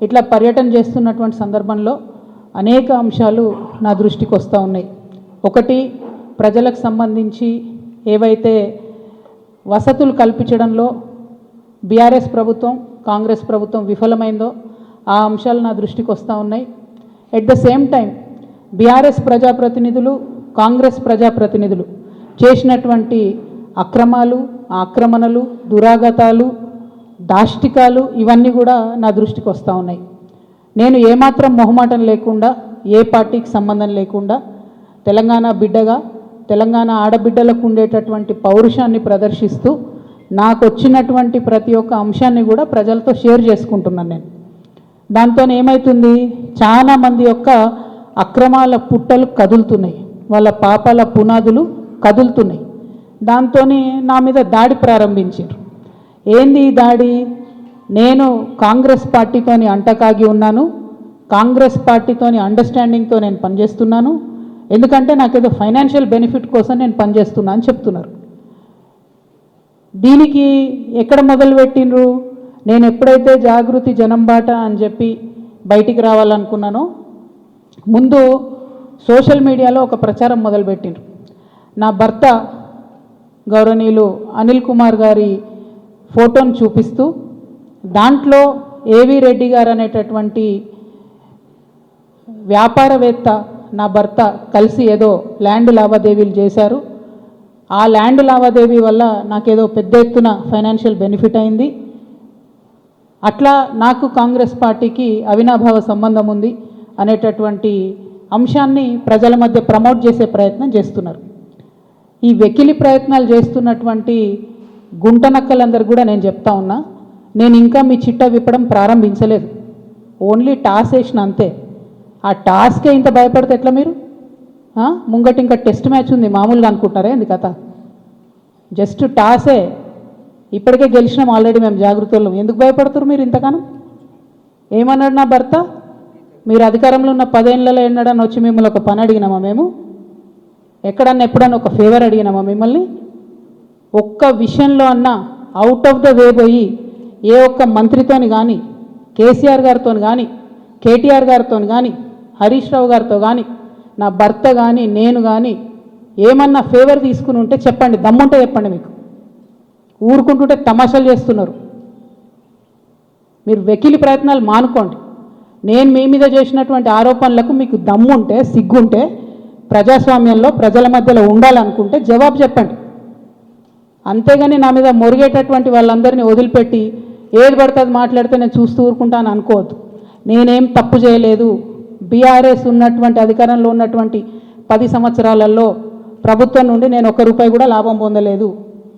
ఇట్లా పర్యటన చేస్తున్నటువంటి సందర్భంలో అనేక అంశాలు నా దృష్టికి వస్తూ ఉన్నాయి. ఒకటి, ప్రజలకు సంబంధించి ఏవైతే వసతులు కల్పించడంలో బీఆర్ఎస్ ప్రభుత్వం కాంగ్రెస్ ప్రభుత్వం విఫలమైందో ఆ అంశాలు నా దృష్టికి వస్తూ ఉన్నాయి. At the same time BRS ప్రజాప్రతినిధులు కాంగ్రెస్ ప్రజాప్రతినిధులు చేసినటువంటి అక్రమాలు ఆక్రమణలు దురాగతాలు దాష్టికాలు ఇవన్నీ కూడా నా దృష్టికి వస్తూ ఉన్నాయి. నేను ఏమాత్రం మొహమాటం లేకుండా ఏ పార్టీకి సంబంధం లేకుండా తెలంగాణ బిడ్డగా తెలంగాణ ఆడబిడ్డలకు ఉండేటటువంటి పౌరుషాన్ని ప్రదర్శిస్తూ నాకు వచ్చినటువంటి ప్రతి ఒక్క అంశాన్ని కూడా ప్రజలతో షేర్ చేసుకుంటున్నాను. నేను దాంతో ఏమవుతుంది, చాలామంది యొక్క అక్రమాల పుట్టలు కదులుతున్నాయి, వాళ్ళ పాపాల పునాదులు కదులుతున్నాయి. దాంతో నా మీద దాడి ప్రారంభించారు. ఏంది ఈ దాడి? నేను కాంగ్రెస్ పార్టీతోని అంటకాగి ఉన్నాను, కాంగ్రెస్ పార్టీతోని అండర్స్టాండింగ్తో నేను పనిచేస్తున్నాను, ఎందుకంటే నాకేదో ఫైనాన్షియల్ బెనిఫిట్ కోసం నేను పనిచేస్తున్నా అని చెప్తున్నారు. దీనికి ఎక్కడ మొదలుపెట్టినరు? నేను ఎప్పుడైతే జాగృతి జనంబాట అని చెప్పి బయటికి రావాలనుకున్నానో ముందు సోషల్ మీడియాలో ఒక ప్రచారం మొదలుపెట్టినరు. నా భర్త గౌరవనీయులు అనిల్ కుమార్ గారి ఫోటోను చూపిస్తూ దాంట్లో ఏవి రెడ్డి గారు అనేటటువంటి వ్యాపారవేత్త నా భర్త కలిసి ఏదో ల్యాండ్ లావాదేవీలు చేశారు, ఆ ల్యాండ్ లావాదేవీ వల్ల నాకేదో పెద్ద ఎత్తున ఫైనాన్షియల్ బెనిఫిట్ అయింది, అట్లా నాకు కాంగ్రెస్ పార్టీకి అవినాభావ సంబంధం ఉంది అనేటటువంటి అంశాన్ని ప్రజల మధ్య ప్రమోట్ చేసే ప్రయత్నం చేస్తున్నారు. ఈ వెకిలి ప్రయత్నాలు చేస్తున్నటువంటి గుంటనక్కలందరూ కూడా నేను చెప్తా ఉన్నా, నేను ఇంకా మీ చిట్ట విప్పడం ప్రారంభించలేదు, ఓన్లీ టాస్ వేసిన అంతే. ఆ టాస్కే ఇంత భయపడితే ఎట్లా మీరు? ముంగటి ఇంకా టెస్ట్ మ్యాచ్ ఉంది మామూలుగా అనుకుంటారా ఏంది కథ? జస్ట్ టాసే, ఇప్పటికే గెలిచినాం ఆల్రెడీ మేము జాగృతులు, ఎందుకు భయపడుతున్నారు మీరు ఇంతగానో? ఏమన్నాడు నా భర్త? మీరు అధికారంలో ఉన్న 10 ఏళ్లలో ఎన్నడన్నా వచ్చి మిమ్మల్ని ఒక పని అడిగినామా మేము? ఎప్పుడన్నా ఒక ఫేవర్ అడిగినామా మిమ్మల్ని? ఒక్క విషయంలో అన్నా అవుట్ ఆఫ్ ద వే పోయి ఏ ఒక్క మంత్రితోని కానీ కేసీఆర్ గారితో కానీ కేటీఆర్ గారితో కానీ హరీష్ రావు గారితో కానీ నా భర్త కానీ నేను కానీ ఏమన్నా ఫేవర్ తీసుకుని ఉంటే చెప్పండి, దమ్ముంటే చెప్పండి. మీకు ఊరుకుంటుంటే తమాషాలు చేస్తున్నారు. మీరు వెకిలి ప్రయత్నాలు మానుకోండి. నేను మీ మీద చేసినటువంటి ఆరోపణలకు మీకు దమ్ముంటే సిగ్గుంటే ప్రజాస్వామ్యంలో ప్రజల మధ్యలో ఉండాలనుకుంటే జవాబు చెప్పండి. అంతేగాని నా మీద మొరిగేటటువంటి వాళ్ళందరినీ వదిలిపెట్టి ఏది పడుతుంది మాట్లాడితే నేను చూస్తూ ఊరుకుంటాను అనుకోవద్దు. నేనేం తప్పు చేయలేదు. బీఆర్ఎస్ ఉన్నటువంటి అధికారంలో ఉన్నటువంటి 10 సంవత్సరాలలో ప్రభుత్వం నుండి నేను 1 రూపాయి కూడా లాభం పొందలేదు.